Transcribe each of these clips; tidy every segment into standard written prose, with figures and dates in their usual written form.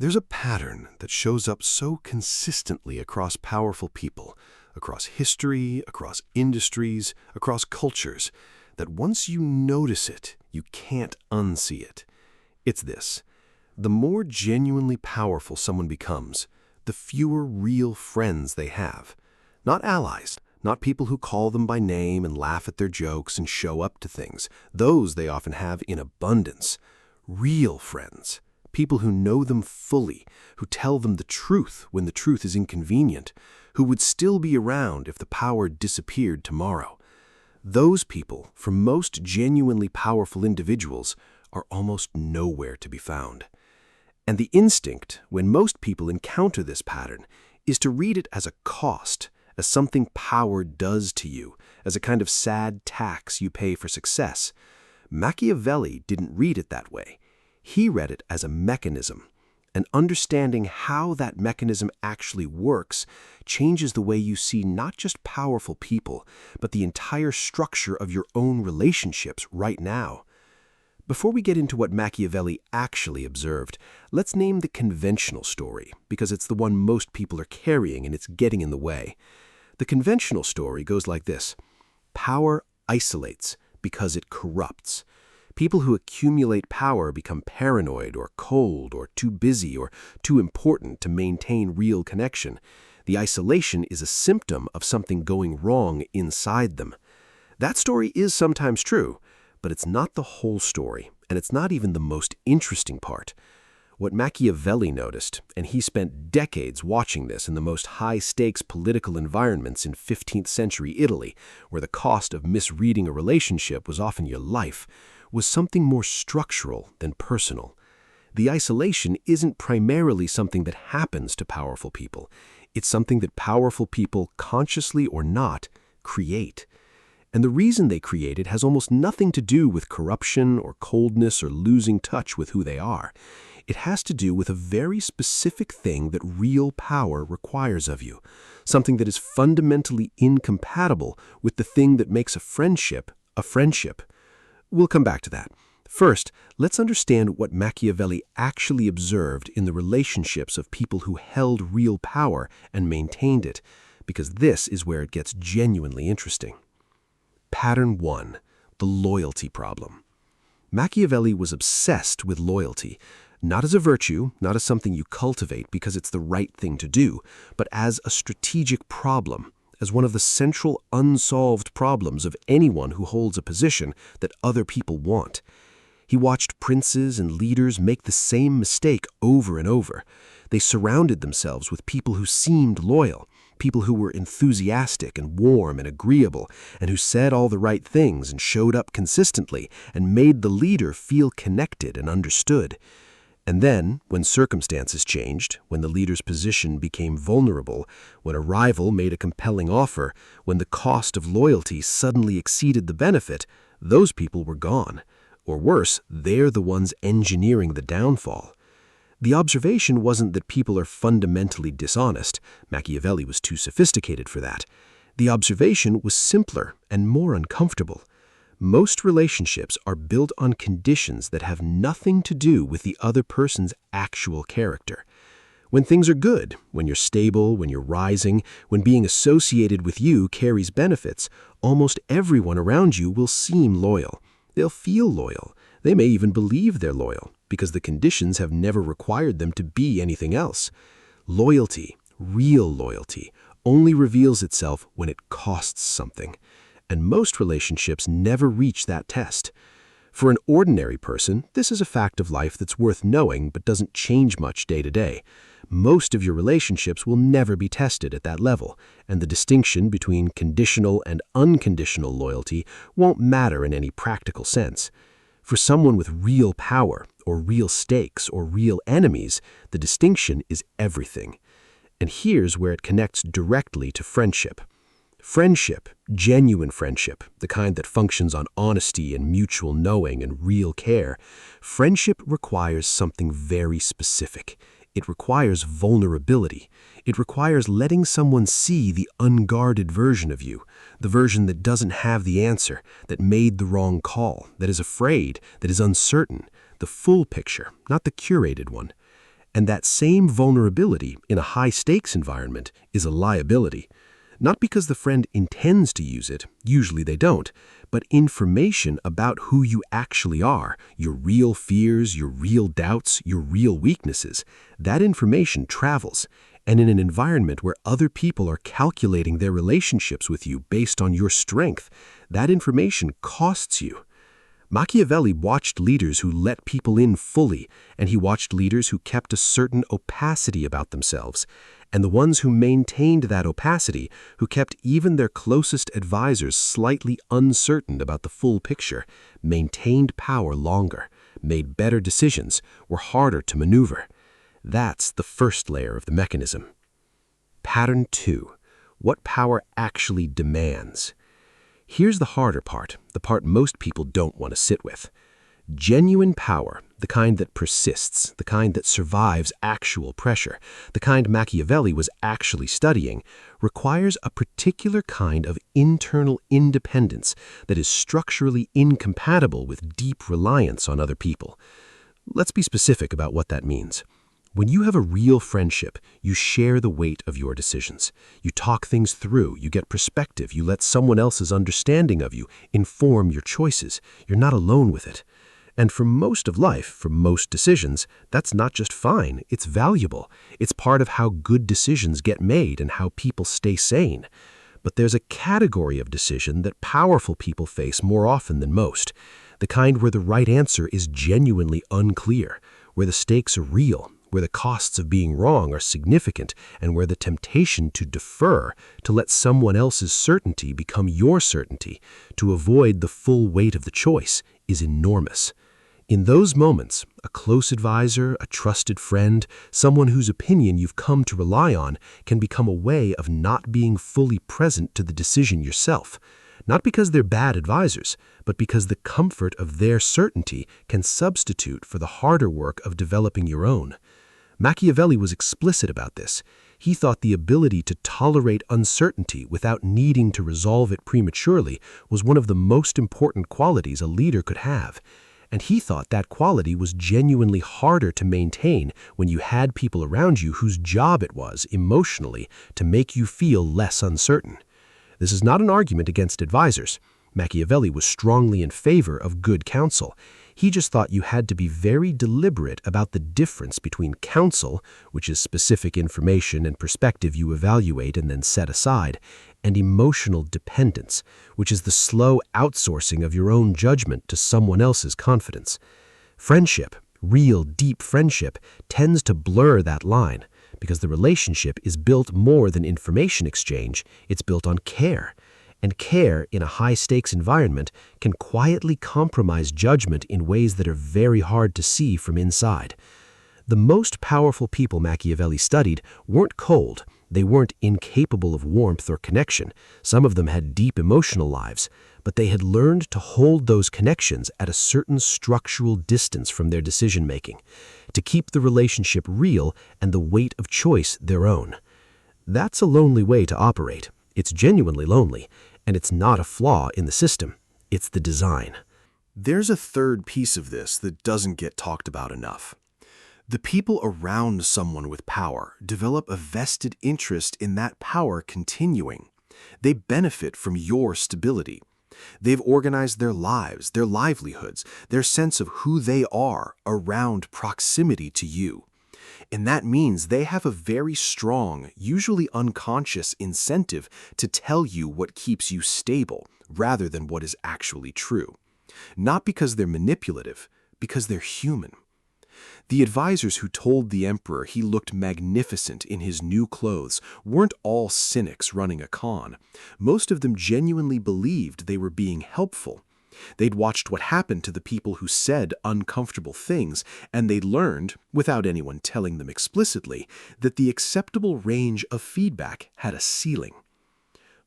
There's a pattern that shows up so consistently across powerful people, across history, across industries, across cultures, that once you notice it, you can't unsee it. It's this: the more genuinely powerful someone becomes, the fewer real friends they have. Not allies, not people who call them by name and laugh at their jokes and show up to things. Those they often have in abundance. Real friends. People who know them fully, who tell them the truth when the truth is inconvenient, who would still be around if the power disappeared tomorrow. Those people, for most genuinely powerful individuals, are almost nowhere to be found. And the instinct, when most people encounter this pattern, is to read it as a cost, as something power does to you, as a kind of sad tax you pay for success. Machiavelli didn't read it that way. He read it as a mechanism, and understanding how that mechanism actually works changes the way you see not just powerful people, but the entire structure of your own relationships right now. Before we get into what Machiavelli actually observed, let's name the conventional story, because it's the one most people are carrying and it's getting in the way. The conventional story goes like this: power isolates because it corrupts. People who accumulate power become paranoid or cold or too busy or too important to maintain real connection. The isolation is a symptom of something going wrong inside them. That story is sometimes true, but it's not the whole story, and it's not even the most interesting part. What Machiavelli noticed, and he spent decades watching this in the most high-stakes political environments in 15th century Italy, where the cost of misreading a relationship was often your life, was something more structural than personal. The isolation isn't primarily something that happens to powerful people. It's something that powerful people, consciously or not, create. And the reason they create it has almost nothing to do with corruption or coldness or losing touch with who they are. It has to do with a very specific thing that real power requires of you, something that is fundamentally incompatible with the thing that makes a friendship a friendship. We'll come back to that. First, let's understand what Machiavelli actually observed in the relationships of people who held real power and maintained it, because this is where it gets genuinely interesting. Pattern 1. The loyalty problem. Machiavelli was obsessed with loyalty, not as a virtue, not as something you cultivate because it's the right thing to do, but as a strategic problem, as one of the central unsolved problems of anyone who holds a position that other people want. He watched princes and leaders make the same mistake over and over. They surrounded themselves with people who seemed loyal, people who were enthusiastic and warm and agreeable, and who said all the right things and showed up consistently and made the leader feel connected and understood. And then, when circumstances changed, when the leader's position became vulnerable, when a rival made a compelling offer, when the cost of loyalty suddenly exceeded the benefit, those people were gone. Or worse, they're the ones engineering the downfall. The observation wasn't that people are fundamentally dishonest. Machiavelli was too sophisticated for that. The observation was simpler and more uncomfortable. Most relationships are built on conditions that have nothing to do with the other person's actual character. When things are good, when you're stable, when you're rising, when being associated with you carries benefits, almost everyone around you will seem loyal. They'll feel loyal. They may even believe they're loyal, because the conditions have never required them to be anything else. Loyalty, real loyalty, only reveals itself when it costs something. And most relationships never reach that test. For an ordinary person, this is a fact of life that's worth knowing but doesn't change much day to day. Most of your relationships will never be tested at that level, and the distinction between conditional and unconditional loyalty won't matter in any practical sense. For someone with real power, or real stakes, or real enemies, the distinction is everything. And here's where it connects directly to friendship. Friendship, genuine friendship, the kind that functions on honesty and mutual knowing and real care, friendship requires something very specific. It requires vulnerability. It requires letting someone see the unguarded version of you, the version that doesn't have the answer, that made the wrong call, that is afraid, that is uncertain, the full picture, not the curated one. And that same vulnerability in a high-stakes environment is a liability. Not because the friend intends to use it, usually they don't, but information about who you actually are, your real fears, your real doubts, your real weaknesses, that information travels. And in an environment where other people are calculating their relationships with you based on your strength, that information costs you. Machiavelli watched leaders who let people in fully, and he watched leaders who kept a certain opacity about themselves. And the ones who maintained that opacity, who kept even their closest advisors slightly uncertain about the full picture, maintained power longer, made better decisions, were harder to maneuver. That's the first layer of the mechanism. Pattern 2. What power actually demands. Here's the harder part, the part most people don't want to sit with. Genuine power, the kind that persists, the kind that survives actual pressure, the kind Machiavelli was actually studying, requires a particular kind of internal independence that is structurally incompatible with deep reliance on other people. Let's be specific about what that means. When you have a real friendship, you share the weight of your decisions. You talk things through, you get perspective, you let someone else's understanding of you inform your choices. You're not alone with it. And for most of life, for most decisions, that's not just fine, it's valuable. It's part of how good decisions get made and how people stay sane. But there's a category of decision that powerful people face more often than most. The kind where the right answer is genuinely unclear, where the stakes are real, where the costs of being wrong are significant, and where the temptation to defer, to let someone else's certainty become your certainty, to avoid the full weight of the choice, is enormous. In those moments, a close advisor, a trusted friend, someone whose opinion you've come to rely on, can become a way of not being fully present to the decision yourself. Not because they're bad advisors, but because the comfort of their certainty can substitute for the harder work of developing your own. Machiavelli was explicit about this. He thought the ability to tolerate uncertainty without needing to resolve it prematurely was one of the most important qualities a leader could have. And he thought that quality was genuinely harder to maintain when you had people around you whose job it was, emotionally, to make you feel less uncertain. This is not an argument against advisors. Machiavelli was strongly in favor of good counsel. He just thought you had to be very deliberate about the difference between counsel, which is specific information and perspective you evaluate and then set aside, and emotional dependence, which is the slow outsourcing of your own judgment to someone else's confidence. Friendship, real deep friendship, tends to blur that line because the relationship is built more than information exchange, it's built on care. And care in a high-stakes environment can quietly compromise judgment in ways that are very hard to see from inside. The most powerful people Machiavelli studied weren't cold. They weren't incapable of warmth or connection. Some of them had deep emotional lives, but they had learned to hold those connections at a certain structural distance from their decision-making, to keep the relationship real and the weight of choice their own. That's a lonely way to operate. It's genuinely lonely. And it's not a flaw in the system, it's the design. There's a third piece of this that doesn't get talked about enough. The people around someone with power develop a vested interest in that power continuing. They benefit from your stability. They've organized their lives, their livelihoods, their sense of who they are around proximity to you. And that means they have a very strong, usually unconscious incentive to tell you what keeps you stable rather than what is actually true. Not because they're manipulative, because they're human. The advisors who told the emperor he looked magnificent in his new clothes weren't all cynics running a con. Most of them genuinely believed they were being helpful. They'd watched what happened to the people who said uncomfortable things, and they'd learned, without anyone telling them explicitly, that the acceptable range of feedback had a ceiling.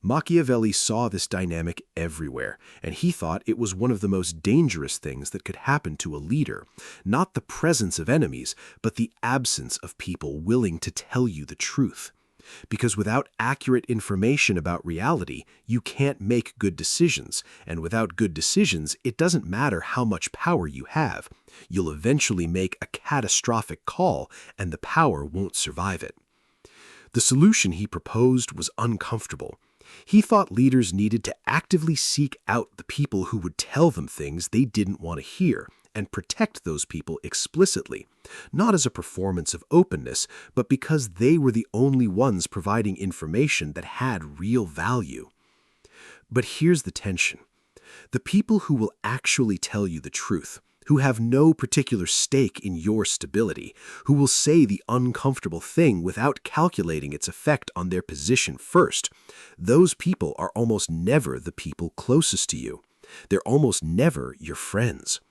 Machiavelli saw this dynamic everywhere, and he thought it was one of the most dangerous things that could happen to a leader, not the presence of enemies, but the absence of people willing to tell you the truth. Because without accurate information about reality, you can't make good decisions, and without good decisions, it doesn't matter how much power you have. You'll eventually make a catastrophic call, and the power won't survive it. The solution he proposed was uncomfortable. He thought leaders needed to actively seek out the people who would tell them things they didn't want to hear, and protect those people explicitly, not as a performance of openness, but because they were the only ones providing information that had real value. But here's the tension. The people who will actually tell you the truth, who have no particular stake in your stability, who will say the uncomfortable thing without calculating its effect on their position first, those people are almost never the people closest to you. They're almost never your friends.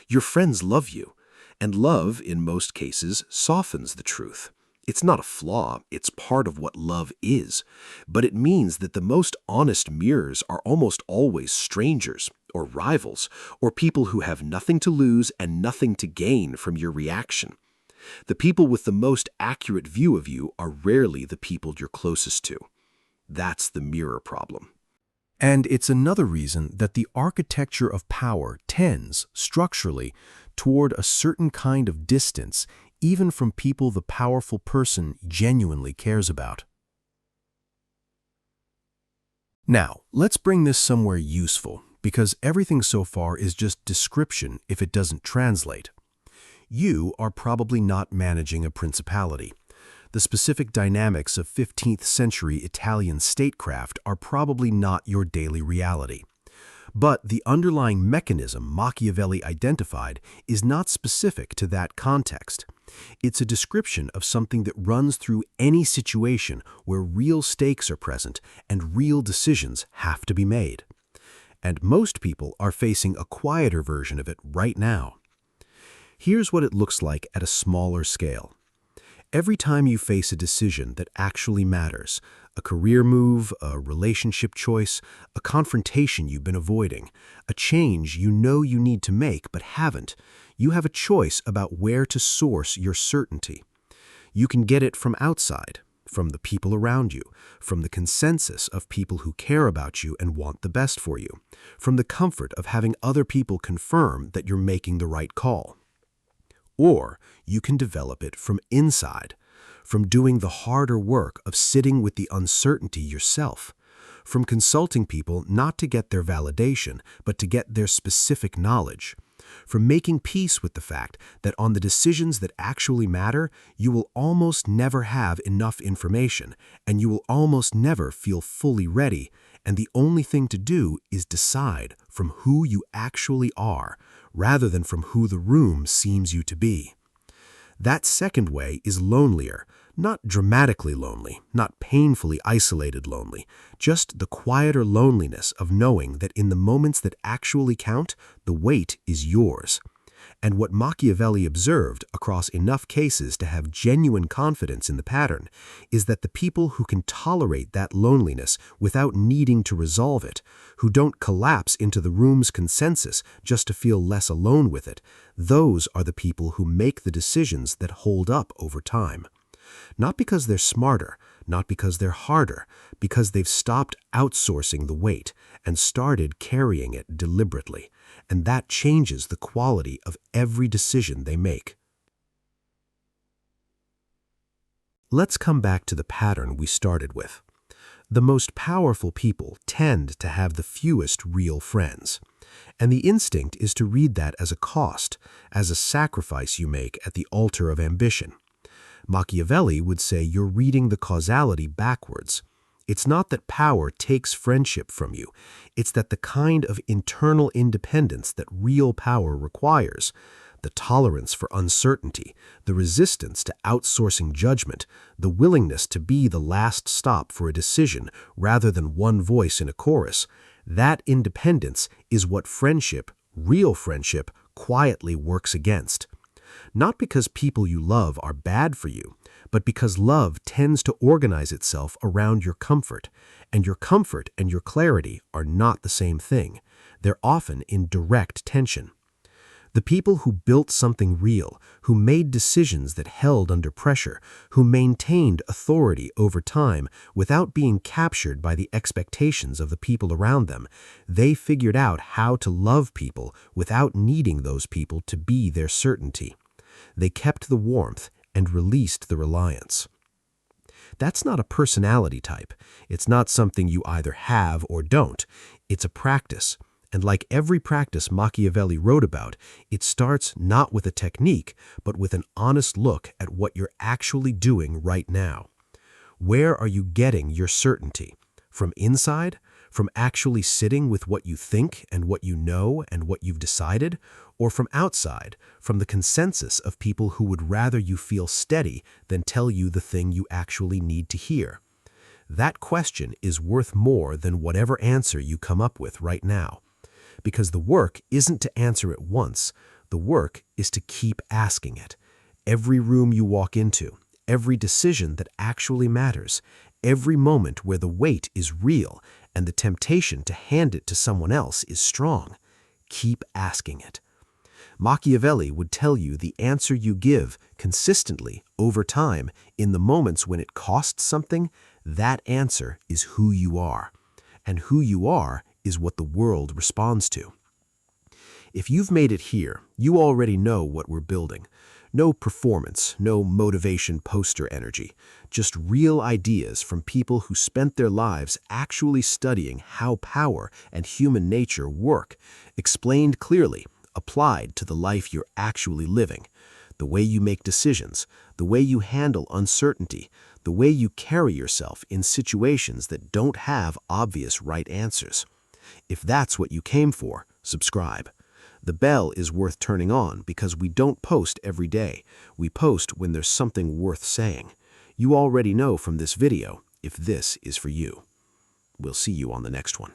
Your friends love you, and love, in most cases, softens the truth. It's not a flaw, it's part of what love is, but it means that the most honest mirrors are almost always strangers, or rivals, or people who have nothing to lose and nothing to gain from your reaction. The people with the most accurate view of you are rarely the people you're closest to. That's the mirror problem. And it's another reason that the architecture of power tends, structurally, toward a certain kind of distance, even from people the powerful person genuinely cares about. Now, let's bring this somewhere useful, because everything so far is just description if it doesn't translate. You are probably not managing a principality. The specific dynamics of 15th century Italian statecraft are probably not your daily reality. But the underlying mechanism Machiavelli identified is not specific to that context. It's a description of something that runs through any situation where real stakes are present and real decisions have to be made. And most people are facing a quieter version of it right now. Here's what it looks like at a smaller scale. Every time you face a decision that actually matters, a career move, a relationship choice, a confrontation you've been avoiding, a change you know you need to make but haven't, you have a choice about where to source your certainty. You can get it from outside, from the people around you, from the consensus of people who care about you and want the best for you, from the comfort of having other people confirm that you're making the right call. Or you can develop it from inside, from doing the harder work of sitting with the uncertainty yourself, from consulting people not to get their validation, but to get their specific knowledge, from making peace with the fact that on the decisions that actually matter, you will almost never have enough information, and you will almost never feel fully ready, and the only thing to do is decide from who you actually are, rather than from who the room seems you to be. That second way is lonelier, not dramatically lonely, not painfully isolated lonely, just the quieter loneliness of knowing that in the moments that actually count, the weight is yours. And what Machiavelli observed across enough cases to have genuine confidence in the pattern is that the people who can tolerate that loneliness without needing to resolve it, who don't collapse into the room's consensus just to feel less alone with it, those are the people who make the decisions that hold up over time. Not because they're smarter, not because they're harder, because they've stopped outsourcing the weight and started carrying it deliberately, and that changes the quality of every decision they make. Let's come back to the pattern we started with. The most powerful people tend to have the fewest real friends, and the instinct is to read that as a cost, as a sacrifice you make at the altar of ambition. Machiavelli would say you're reading the causality backwards. It's not that power takes friendship from you. It's that the kind of internal independence that real power requires, the tolerance for uncertainty, the resistance to outsourcing judgment, the willingness to be the last stop for a decision rather than one voice in a chorus, that independence is what friendship, real friendship, quietly works against. Not because people you love are bad for you, but because love tends to organize itself around your comfort, and your comfort and your clarity are not the same thing. They're often in direct tension. The people who built something real, who made decisions that held under pressure, who maintained authority over time without being captured by the expectations of the people around them, they figured out how to love people without needing those people to be their certainty. They kept the warmth and released the reliance. That's not a personality type. It's not something you either have or don't. It's a practice. And like every practice Machiavelli wrote about, it starts not with a technique, but with an honest look at what you're actually doing right now. Where are you getting your certainty? From inside? From actually sitting with what you think and what you know and what you've decided? Or from outside, from the consensus of people who would rather you feel steady than tell you the thing you actually need to hear? That question is worth more than whatever answer you come up with right now. Because the work isn't to answer it once, the work is to keep asking it. Every room you walk into, every decision that actually matters, every moment where the weight is real and the temptation to hand it to someone else is strong, keep asking it. Machiavelli would tell you the answer you give consistently over time in the moments when it costs something, that answer is who you are. And who you are is what the world responds to. If you've made it here, you already know what we're building. No performance, no motivation poster energy, just real ideas from people who spent their lives actually studying how power and human nature work, explained clearly, applied to the life you're actually living. The way you make decisions, the way you handle uncertainty, the way you carry yourself in situations that don't have obvious right answers. If that's what you came for, subscribe. The bell is worth turning on because we don't post every day. We post when there's something worth saying. You already know from this video if this is for you. We'll see you on the next one.